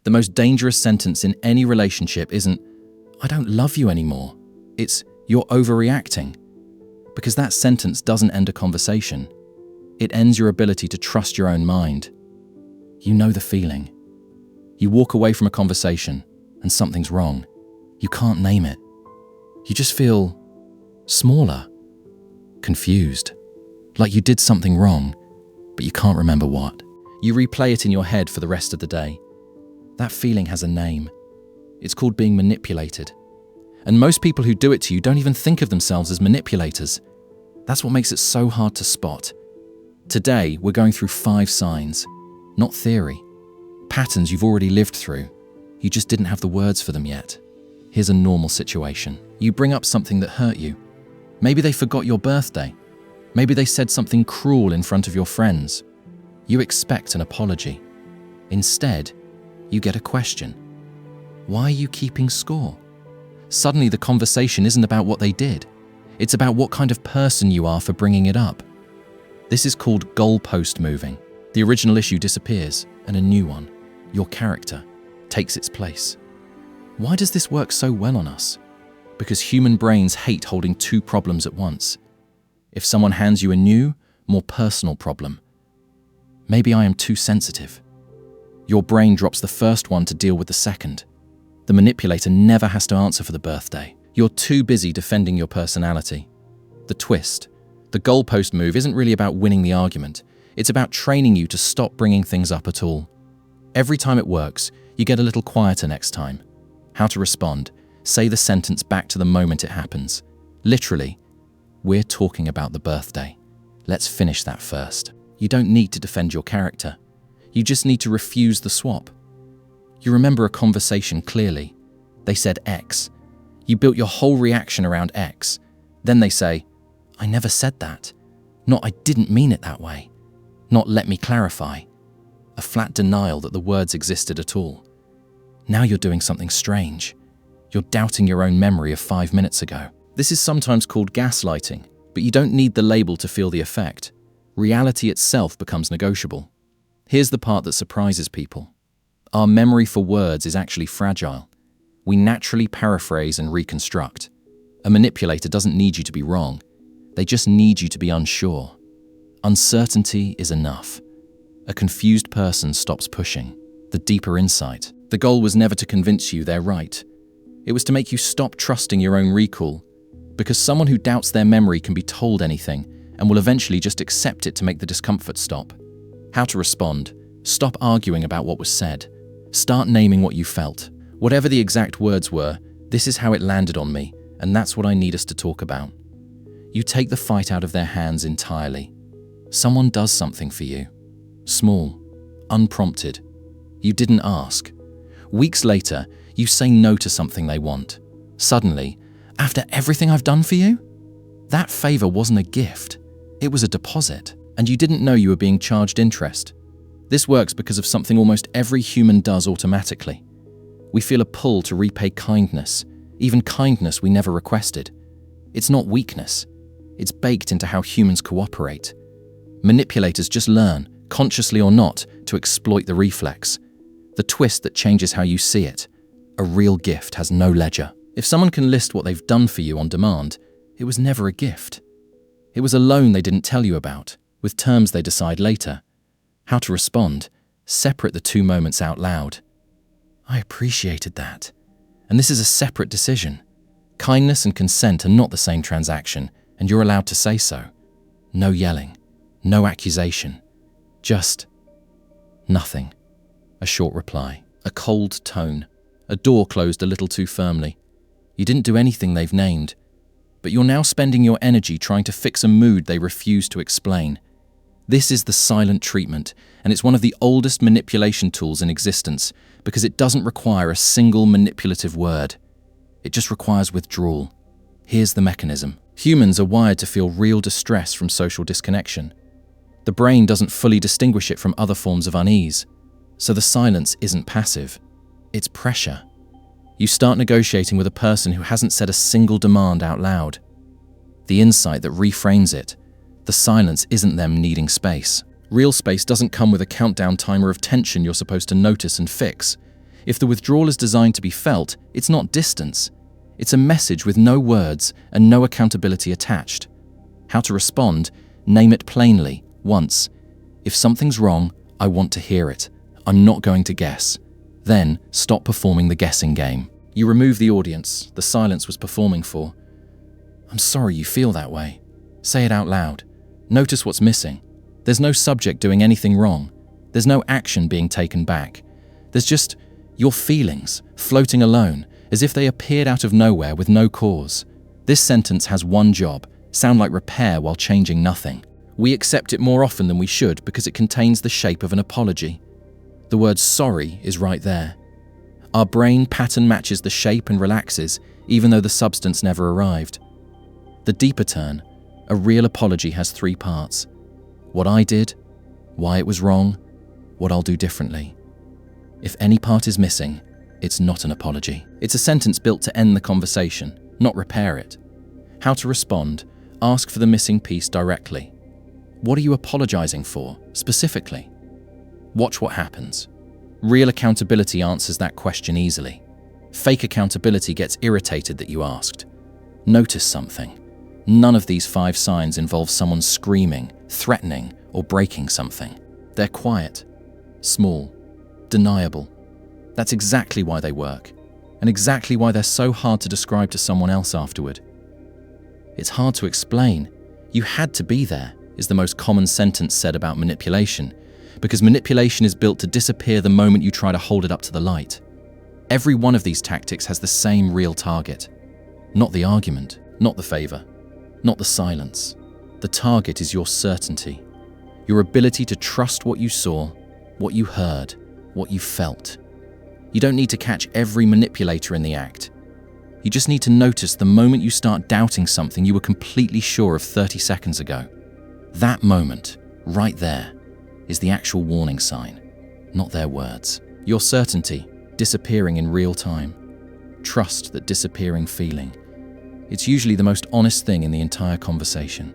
The most dangerous sentence in any relationship isn't, "I don't love you anymore." It's, "You're overreacting." Because that sentence doesn't end a conversation. It ends your ability to trust your own mind. You know the feeling. You walk away from a conversation and something's wrong. You can't name it. You just feel smaller, confused, like you did something wrong, but you can't remember what. You replay it in your head for the rest of the day. That feeling has a name. It's called being manipulated. And most people who do it to you don't even think of themselves as manipulators. That's what makes it so hard to spot. Today, we're going through 5 signs, not theory. Patterns you've already lived through. You just didn't have the words for them yet. Here's a normal situation. You bring up something that hurt you. Maybe they forgot your birthday. Maybe they said something cruel in front of your friends. You expect an apology. Instead, you get a question. Why are you keeping score? Suddenly, the conversation isn't about what they did. It's about what kind of person you are for bringing it up. This is called goalpost moving. The original issue disappears, and a new one, your character, takes its place. Why does this work so well on us? Because human brains hate holding 2 problems at once. If someone hands you a new, more personal problem, maybe I am too sensitive. Your brain drops the first one to deal with the second. The manipulator never has to answer for the birthday. You're too busy defending your personality. The twist, the goalpost move, isn't really about winning the argument. It's about training you to stop bringing things up at all. Every time it works, you get a little quieter next time. How to respond. Say the sentence back to the moment it happens. Literally, "We're talking about the birthday. Let's finish that first." You don't need to defend your character. You just need to refuse the swap. You remember a conversation clearly. They said X. You built your whole reaction around X. Then they say, "I never said that." Not, "I didn't mean it that way." Not, "Let me clarify." A flat denial that the words existed at all. Now you're doing something strange. You're doubting your own memory of 5 minutes ago. This is sometimes called gaslighting, but you don't need the label to feel the effect. Reality itself becomes negotiable. Here's the part that surprises people. Our memory for words is actually fragile. We naturally paraphrase and reconstruct. A manipulator doesn't need you to be wrong. They just need you to be unsure. Uncertainty is enough. A confused person stops pushing. The deeper insight. The goal was never to convince you they're right. It was to make you stop trusting your own recall, because someone who doubts their memory can be told anything and will eventually just accept it to make the discomfort stop. How to respond. Stop arguing about what was said. Start naming what you felt. Whatever the exact words were, "This is how it landed on me, and that's what I need us to talk about." You take the fight out of their hands entirely. Someone does something for you. Small, unprompted. You didn't ask. Weeks later, you say no to something they want. Suddenly, "After everything I've done for you?" That favor wasn't a gift. It was a deposit, and you didn't know you were being charged interest. This works because of something almost every human does automatically. We feel a pull to repay kindness, even kindness we never requested. It's not weakness. It's baked into how humans cooperate. Manipulators just learn, consciously or not, to exploit the reflex. The twist that changes how you see it. A real gift has no ledger. If someone can list what they've done for you on demand, it was never a gift. It was a loan they didn't tell you about, with terms they decide later. How to respond. Separate the 2 moments out loud. "I appreciated that." And this is a separate decision. Kindness and consent are not the same transaction, and you're allowed to say so. No yelling. No accusation. Just nothing. A short reply. A cold tone. A door closed a little too firmly. You didn't do anything they've named, but you're now spending your energy trying to fix a mood they refuse to explain. This is the silent treatment, and it's one of the oldest manipulation tools in existence because it doesn't require a single manipulative word. It just requires withdrawal. Here's the mechanism. Humans are wired to feel real distress from social disconnection. The brain doesn't fully distinguish it from other forms of unease, so the silence isn't passive. It's pressure. You start negotiating with a person who hasn't said a single demand out loud. The insight that reframes it. The silence isn't them needing space. Real space doesn't come with a countdown timer of tension you're supposed to notice and fix. If the withdrawal is designed to be felt, it's not distance. It's a message with no words and no accountability attached. How to respond? Name it plainly, once. If something's wrong, I want to hear it. I'm not going to guess. Then, stop performing the guessing game. You remove the audience the silence was performing for. I'm sorry you feel that way. Say it out loud. Notice what's missing. There's no subject doing anything wrong. There's no action being taken back. There's just your feelings floating alone, as if they appeared out of nowhere with no cause. This sentence has one job: sound like repair while changing nothing. We accept it more often than we should because it contains the shape of an apology. The word sorry is right there. Our brain pattern matches the shape and relaxes, even though the substance never arrived. The deeper turn, a real apology has 3 parts: what I did, why it was wrong, what I'll do differently. If any part is missing, it's not an apology. It's a sentence built to end the conversation, not repair it. How to respond? Ask for the missing piece directly. What are you apologizing for, specifically? Watch what happens. Real accountability answers that question easily. Fake accountability gets irritated that you asked. Notice something. None of these 5 signs involve someone screaming, threatening, or breaking something. They're quiet, small, deniable. That's exactly why they work, and exactly why they're so hard to describe to someone else afterward. It's hard to explain. You had to be there, is the most common sentence said about manipulation, because manipulation is built to disappear the moment you try to hold it up to the light. Every one of these tactics has the same real target. Not the argument, not the favor, not the silence. The target is your certainty, your ability to trust what you saw, what you heard, what you felt. You don't need to catch every manipulator in the act. You just need to notice the moment you start doubting something you were completely sure of 30 seconds ago. That moment, right there, is the actual warning sign, not their words. Your certainty disappearing in real time. Trust that disappearing feeling. It's usually the most honest thing in the entire conversation.